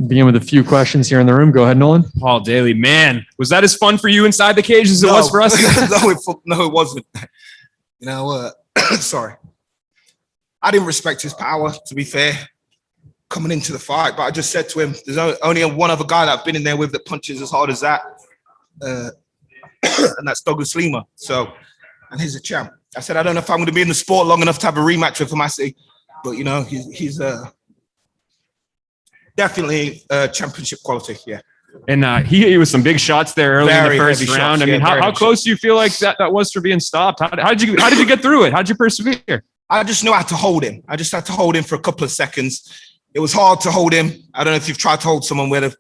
Begin with a few questions here in the room. Go ahead, Nolan. Paul Daley, man, was that as fun for you inside the cage as it was for us? No, it wasn't. Sorry. I didn't respect his power, to be fair, coming into the fight. But I just said to him, there's only one other guy that I've been in there with that punches as hard as that. And that's Douglas Lima. So, and he's a champ. I said, I don't know if I'm going to be in the sport long enough to have a rematch with Homasi, but, he's definitely championship quality, yeah. And he hit you with some big shots there early in the first round. I mean, how close do you feel like that was for being stopped? How did you get through it? How did you persevere? I just knew how to hold him. I just had to hold him for a couple of seconds. It was hard to hold him. I don't know if you've tried to hold someone where they're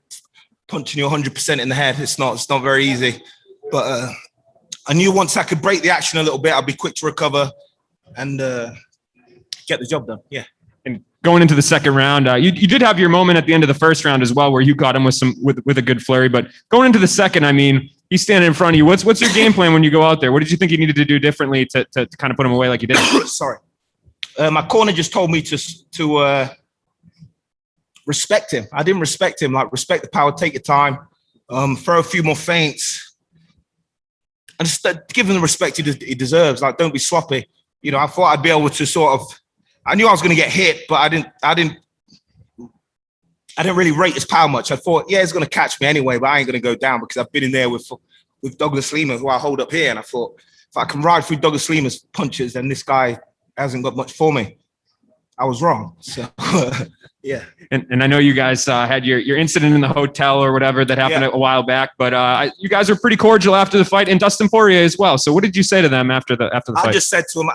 punching you 100% in the head. It's not very easy. But I knew once I could break the action a little bit, I'd be quick to recover and get the job done. Yeah. And going into the second round, you did have your moment at the end of the first round as well, where you caught him with a good flurry. But going into the second, I mean, he's standing in front of you. What's your game plan when you go out there? What did you think you needed to do differently to kind of put him away like you did? Sorry, my corner just told me to respect him. I didn't respect him. Like, respect the power, take your time, throw a few more feints, and just give him the respect he deserves. Like, don't be sloppy. I thought I'd be able to sort of. I knew I was going to get hit, but I didn't really rate his power much. I thought, yeah, he's going to catch me anyway, but I ain't going to go down because I've been in there with Douglas Lima, who I hold up here, and I thought if I can ride through Douglas Lima's punches, then this guy hasn't got much for me. I was wrong. So, yeah. And I know you guys had your incident in the hotel or whatever that happened a while back, but you guys were pretty cordial after the fight, and Dustin Poirier as well. So what did you say to them after the fight? I just said to him,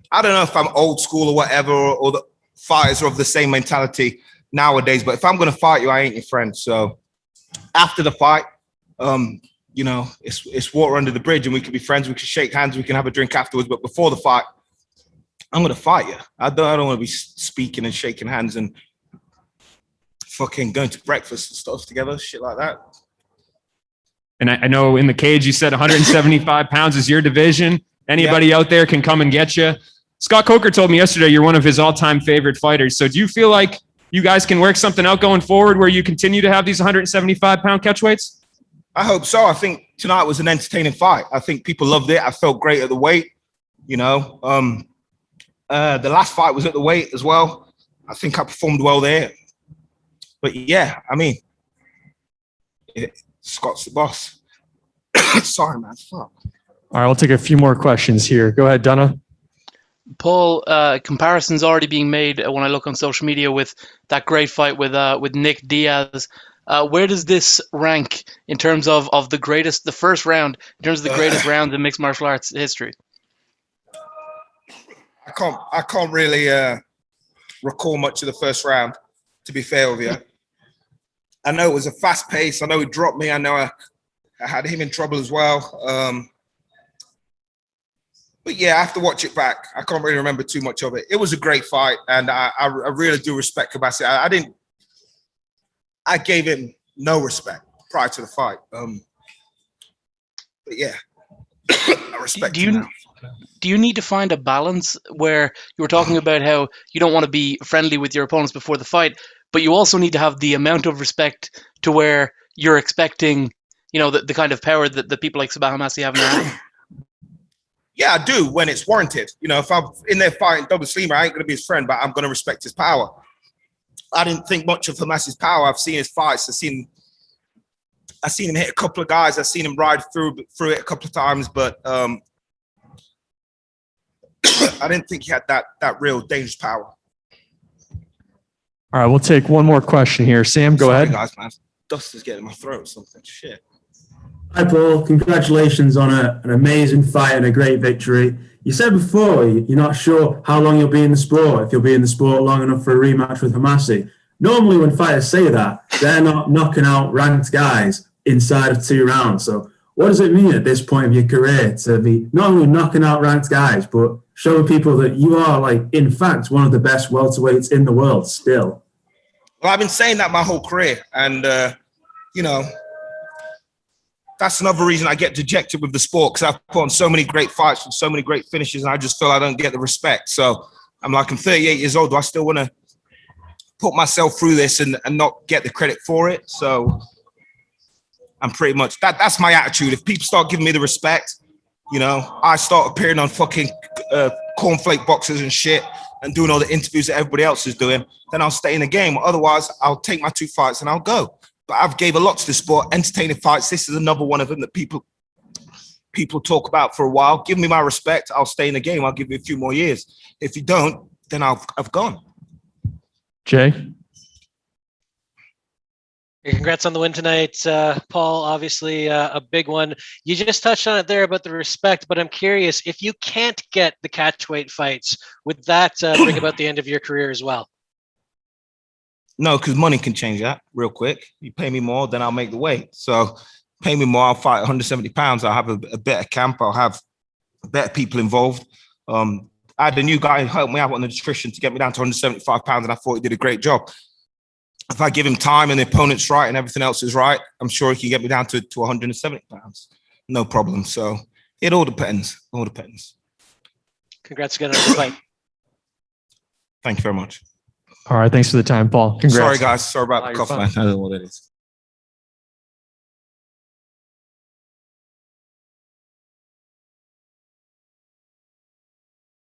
I don't know if I'm old school or whatever, or the fighters are of the same mentality nowadays, but if I'm going to fight you, I ain't your friend. So after the fight, it's water under the bridge, and we can be friends. We can shake hands. We can have a drink afterwards. But before the fight, I'm going to fight you. I don't want to be speaking and shaking hands and fucking going to breakfast and stuff together, shit like that. And I know in the cage, you said 175 pounds is your division. Anybody out there can come and get you. Scott Coker told me yesterday you're one of his all-time favorite fighters. So do you feel like you guys can work something out going forward where you continue to have these 175-pound catchweights? I hope so. I think tonight was an entertaining fight. I think people loved it. I felt great at the weight. The last fight was at the weight as well. I think I performed well there. But yeah, I mean, Scott's the boss. Sorry, man. Fuck. All right, we'll take a few more questions here. Go ahead, Donna. Paul, comparisons already being made when I look on social media with that great fight with Nick Diaz. Where does this rank in terms of the first round, in terms of the greatest rounds in mixed martial arts history? I can't really recall much of the first round, to be fair with you. I know it was a fast pace. I know he dropped me. I know I had him in trouble as well. But yeah, I have to watch it back. I can't really remember too much of it. It was a great fight, and I really do respect Homasi. I gave him no respect prior to the fight. But yeah, I respect him now. Do you need to find a balance where you were talking about how you don't want to be friendly with your opponents before the fight, but you also need to have the amount of respect to where you're expecting, the kind of power that the people like Sabah Homasi have in their hand? Yeah, I do when it's warranted. If I'm in there fighting Douglas Lima, I ain't going to be his friend, but I'm going to respect his power. I didn't think much of Homasi's power. I've seen his fights. I've seen him hit a couple of guys. I've seen him ride through it a couple of times, but I didn't think he had that real dangerous power. All right, we'll take one more question here. Sam, go ahead. Guys, man. Dust is getting in my throat or something. Shit. Hi, Paul. Congratulations on an amazing fight and a great victory. You said before you're not sure how long you'll be in the sport, if you'll be in the sport long enough for a rematch with Homasi. Normally when fighters say that, they're not knocking out ranked guys inside of 2 rounds. So what does it mean at this point of your career to be not only knocking out ranked guys, but showing people that you are, in fact, one of the best welterweights in the world still? Well, I've been saying that my whole career. And, that's another reason I get dejected with the sport, because I've put on so many great fights and so many great finishes, and I just feel I don't get the respect. So I'm 38 years old. Do I still want to put myself through this and not get the credit for it. So I'm pretty much that's my attitude. If people start giving me the respect, you know, I start appearing on fucking cornflake boxes and shit and doing all the interviews that everybody else is doing, then I'll stay in the game. Otherwise, I'll take my 2 fights and I'll go. But I've gave a lot to the sport, entertaining fights. This is another one of them that people talk about for a while. Give me my respect. I'll stay in the game. I'll give you a few more years. If you don't, then I've gone. Jay? Congrats on the win tonight, Paul. Obviously, a big one. You just touched on it there about the respect, but I'm curious, if you can't get the catchweight fights, would that bring about the end of your career as well? No, because money can change that real quick. You pay me more, then I'll make the weight. So pay me more, I'll fight 170 pounds. I'll have a better camp. I'll have better people involved. I had a new guy who helped me out on the nutrition to get me down to 175 pounds, and I thought he did a great job. If I give him time and the opponent's right and everything else is right, I'm sure he can get me down to 170 pounds. No problem. So it all depends. All depends. Congrats again on the fight. Thank you very much. All right. Thanks for the time, Paul. Congrats. Sorry, guys. Sorry about the You're cough, fine. man. I don't know what it is.